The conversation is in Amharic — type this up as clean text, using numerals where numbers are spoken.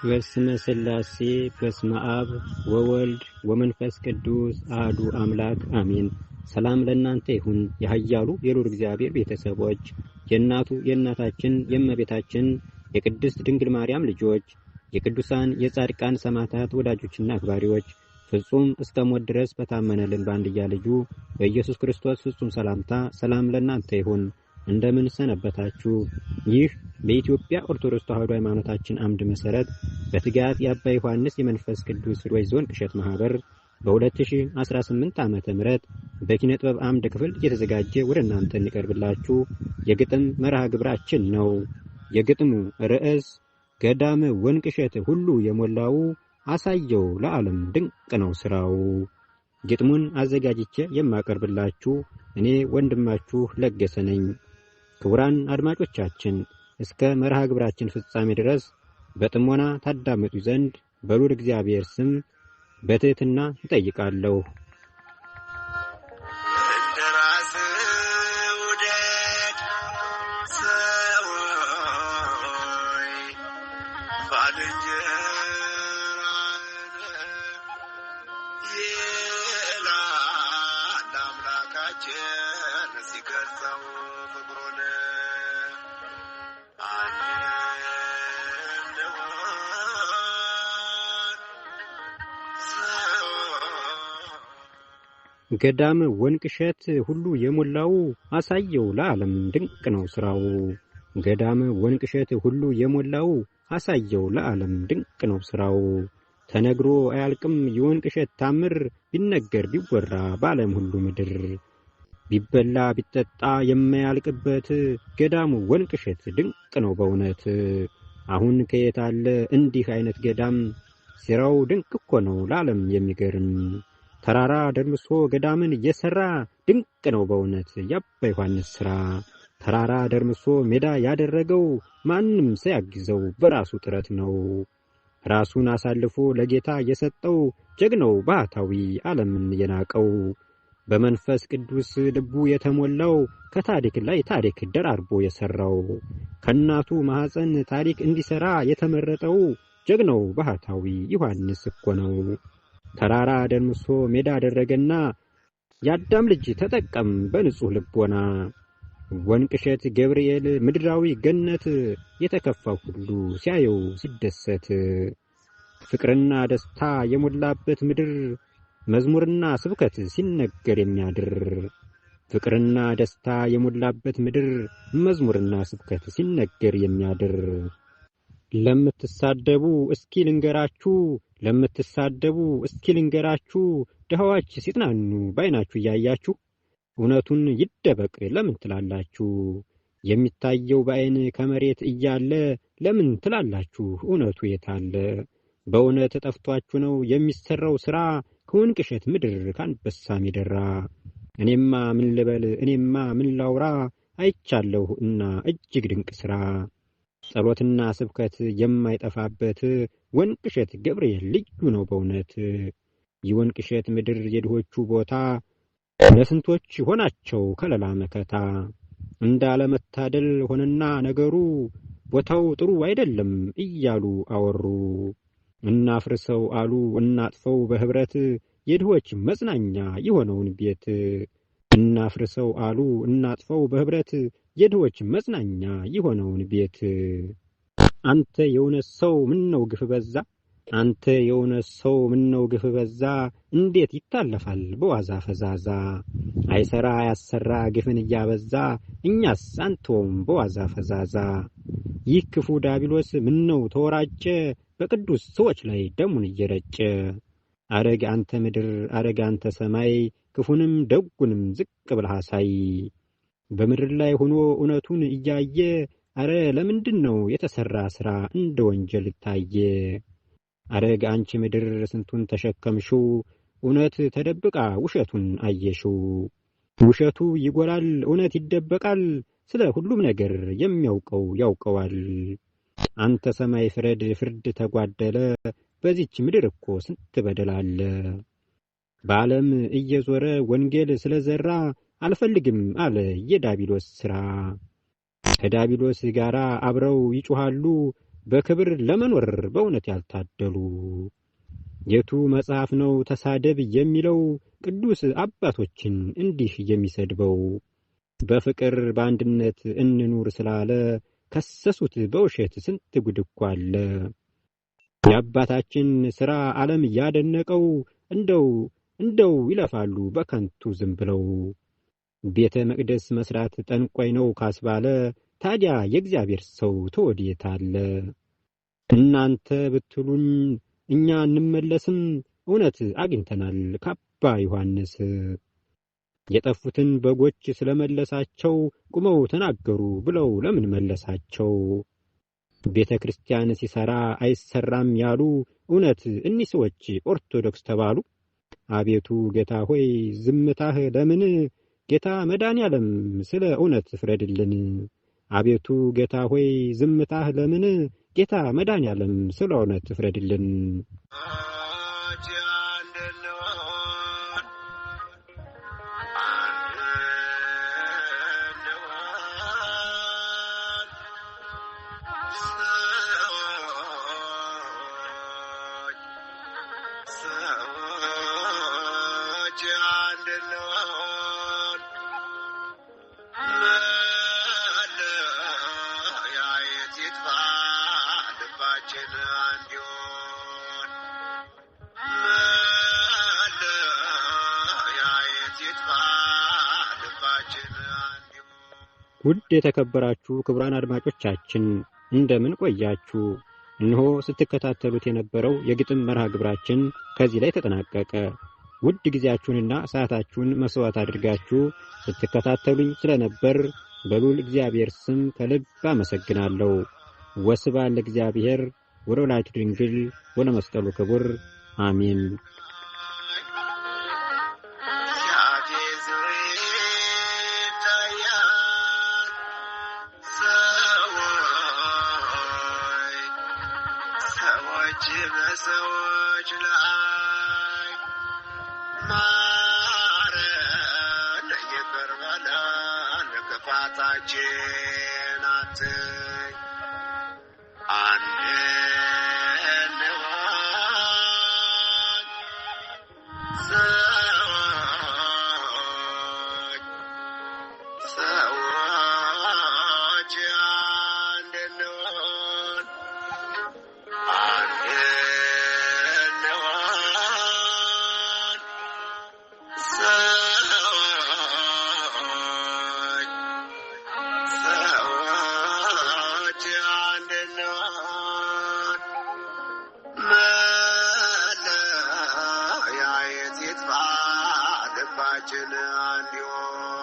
በስመ ሥላሴ በስመ አብ ወወልድ ወመንፈስ ቅዱስ አሐዱ አምላክ አሜን። ሰላም ለእናንተ ይሁን። የኃያሉ የልዑል እግዚአብሔር ቤተሰቦች፣ የእናቱ የእናታችን የእመቤታችን የቅድስት ድንግል ማርያም ልጆች፣ የቅዱሳን የጻድቃን ሰማዕታት ወዳጆችና አክባሪዎች ፍጹም እስከ ሞት ድረስ በታመነልን በአንድያ ልጁ በኢየሱስ ክርስቶስ ፍጹም ሰላምታ ሰላም ለእናንተ ይሁን። እንደምን ሰነበታችሁ? ይህ በኢትዮጵያ ኦርቶዶክስ ተዋሕዶ ሃይማኖታችን አምድ መሰረት በትጋት የአባ ዮሐንስ የመንፈስ ቅዱስ ርዕይ ዞን ቅሸት ማህበር በ2018 ዓመተ ምህረት በኪነ ጥበብ አምድ ክፍል እየተዘጋጀ ወደ እናንተ የሚቀርብላችሁ የግጥም መርሃ ግብራችን ነው። የግጥሙ ርዕስ ገዳመ ወንቅሸት ሁሉ የሞላው አሳየው ለዓለም ድንቅ ነው ስራው። ግጥሙን አዘጋጅቼ የማቀርብላችሁ እኔ ወንድማችሁ ለገሰ ነኝ። ክቡራን አድማጮቻችን እስከ መርሃ ግብራችን ፍጻሜ ድረስ በጥሞና ታዳምጡ ዘንድ በልዑል እግዚአብሔር ስም በትህትና እጠይቃለሁ። ገዳመ ወንቅሸት ሁሉ የሞላው አሳየው ለዓለም ድንቅ ነው ስራው። ገዳመ ወንቅሸት ሁሉ የሞላው አሳየው ለዓለም ድንቅ ነው ስራው። ተነግሮ አያልቅም የወንቅሸት ታምር ቢነገር ቢወራ በዓለም ሁሉ ምድር። ቢበላ ቢጠጣ የማያልቅበት ገዳሙ ወንቅሸት ድንቅ ነው በእውነት። አሁን ከየት አለ እንዲህ አይነት ገዳም? ስራው ድንቅ እኮ ነው ለዓለም የሚገርም። ተራራ ደርምሶ ገዳምን እየሰራ ድንቅ ነው በእውነት የአባ ዮሐንስ ሥራ። ተራራ ደርምሶ ሜዳ ያደረገው ማንም ሳያግዘው በራሱ ጥረት ነው። ራሱን አሳልፎ ለጌታ የሰጠው ጀግናው ባህታዊ ዓለምን የናቀው። በመንፈስ ቅዱስ ልቡ የተሞላው ከታሪክ ላይ ታሪክ ደራርቦ የሰራው። ከእናቱ ማኅፀን ታሪክ እንዲሰራ የተመረጠው ጀግናው ባህታዊ ዮሐንስ እኮ ነው። ተራራ ደርምሶ ሜዳ አደረገና የአዳም ልጅ ተጠቀም በንጹሕ ልቦና። ወንቅሸት ገብርኤል ምድራዊ ገነት የተከፋው ሁሉ ሲያየው ሲደሰት። ፍቅርና ደስታ የሞላበት ምድር መዝሙርና ስብከት ሲነገር የሚያድር። ፍቅርና ደስታ የሞላበት ምድር መዝሙርና ስብከት ሲነገር የሚያድር። ለምትሳደቡ እስኪ ልንገራችሁ፣ ለምትሳደቡ እስኪ ልንገራችሁ፣ ድሃዎች ሲጥናኑ ባይናችሁ እያያችሁ እውነቱን ይደበቅ ለምን ትላላችሁ? የሚታየው በዓይን ከመሬት እያለ ለምን ትላላችሁ እውነቱ የታለ? በእውነት ጠፍቷችሁ ነው የሚሰራው ሥራ ከወንቅሸት ምድር ካንበሳም የደራ። እኔማ ምን ልበል እኔማ ምን ላውራ አይቻለሁ እና እጅግ ድንቅ ሥራ። ጸሎትና ስብከት የማይጠፋበት ወንቅሸት ገብርኤል ልዩ ነው በእውነት። የወንቅሸት ምድር የድሆቹ ቦታ ለስንቶች ሆናቸው ከለላ መከታ። እንዳለመታደል ሆነና ነገሩ ቦታው ጥሩ አይደለም እያሉ አወሩ። እናፍርሰው አሉ እናጥፈው በህብረት የድሆች መጽናኛ የሆነውን ቤት። እናፍርሰው አሉ እናጥፈው በህብረት የድሆች መጽናኛ የሆነውን ቤት። አንተ የእውነት ሰው ምነው ግፍ በዛ? አንተ የእውነት ሰው ምነው ግፍ በዛ? እንዴት ይታለፋል በዋዛ ፈዛዛ? አይሰራ ያሰራ ግፍን እያበዛ እኛስ አንተውም በዋዛ ፈዛዛ። ይህ ክፉ ዲያብሎስ ምነው ተወራጨ በቅዱስ ሰዎች ላይ ደሙን እየረጨ። አረግ አንተ ምድር አረግ አንተ ሰማይ ክፉንም ደጉንም ዝቅ ብለህ አሳይ። በምድር ላይ ሆኖ እውነቱን እያየ አረ ለምንድን ነው የተሰራ ሥራ እንደ ወንጀል ታየ? አረግ አንቺ ምድር ስንቱን ተሸከምሽው እውነት ተደብቃ ውሸቱን አየሽው። ውሸቱ ይጎላል እውነት ይደበቃል ስለ ሁሉም ነገር የሚያውቀው ያውቀዋል። አንተ ሰማይ ፍረድ ፍርድ ተጓደለ በዚች ምድር እኮ ስንት በደል አለ። በዓለም እየዞረ ወንጌል ስለዘራ አልፈልግም አለ የዲያብሎስ ሥራ። ከዲያብሎስ ጋር አብረው ይጮሃሉ በክብር ለመኖር በእውነት ያልታደሉ። የቱ መጽሐፍ ነው ተሳደብ የሚለው ቅዱስ አባቶችን እንዲህ የሚሰድበው? በፍቅር በአንድነት እንኑር ስላለ ከሰሱት በውሸት ስንት ጉድ እኮ አለ። የአባታችን ሥራ ዓለም ያደነቀው እንደው ይለፋሉ በከንቱ ዝም ብለው። ቤተ መቅደስ መስራት ጠንቋይ ነው ካስባለ ታዲያ የእግዚአብሔር ሰው ተወዴት አለ? እናንተ ብትሉኝ እኛ እንመለስም እውነት አግኝተናል ከአባ ዮሐንስ። የጠፉትን በጎች ስለመለሳቸው ቁመው ተናገሩ ብለው ለምን መለሳቸው? ቤተ ክርስቲያን ሲሰራ አይሰራም ያሉ እውነት እኒህ ሰዎች ኦርቶዶክስ ተባሉ? አቤቱ ጌታ ሆይ ዝምታህ ለምን? ጌታ መድኃኔዓለም ስለ እውነት ፍረድልን። አቤቱ ጌታ ሆይ ዝምታህ ለምን? ጌታ መድኃኔዓለም ስለ እውነት ፍረድልን። ውድ የተከበራችሁ ክቡራን አድማጮቻችን እንደምን ቆያችሁ? እነሆ ስትከታተሉት የነበረው የግጥም መርሃ ግብራችን ከዚህ ላይ ተጠናቀቀ። ውድ ጊዜያችሁንና ሰዓታችሁን መስዋዕት አድርጋችሁ ስትከታተሉኝ ስለነበር በልዑል እግዚአብሔር ስም ከልብ አመሰግናለሁ። ወስብሐት ለእግዚአብሔር ወለወላዲቱ ድንግል ወለመስቀሉ ክቡር አሜን። ሰዎች ላይ ማረን ይቅር በለን ክፋታችን አትይ አንድ እንሆን ሰዎች አንድ እንሆን ልባችን አንድ ይሁን።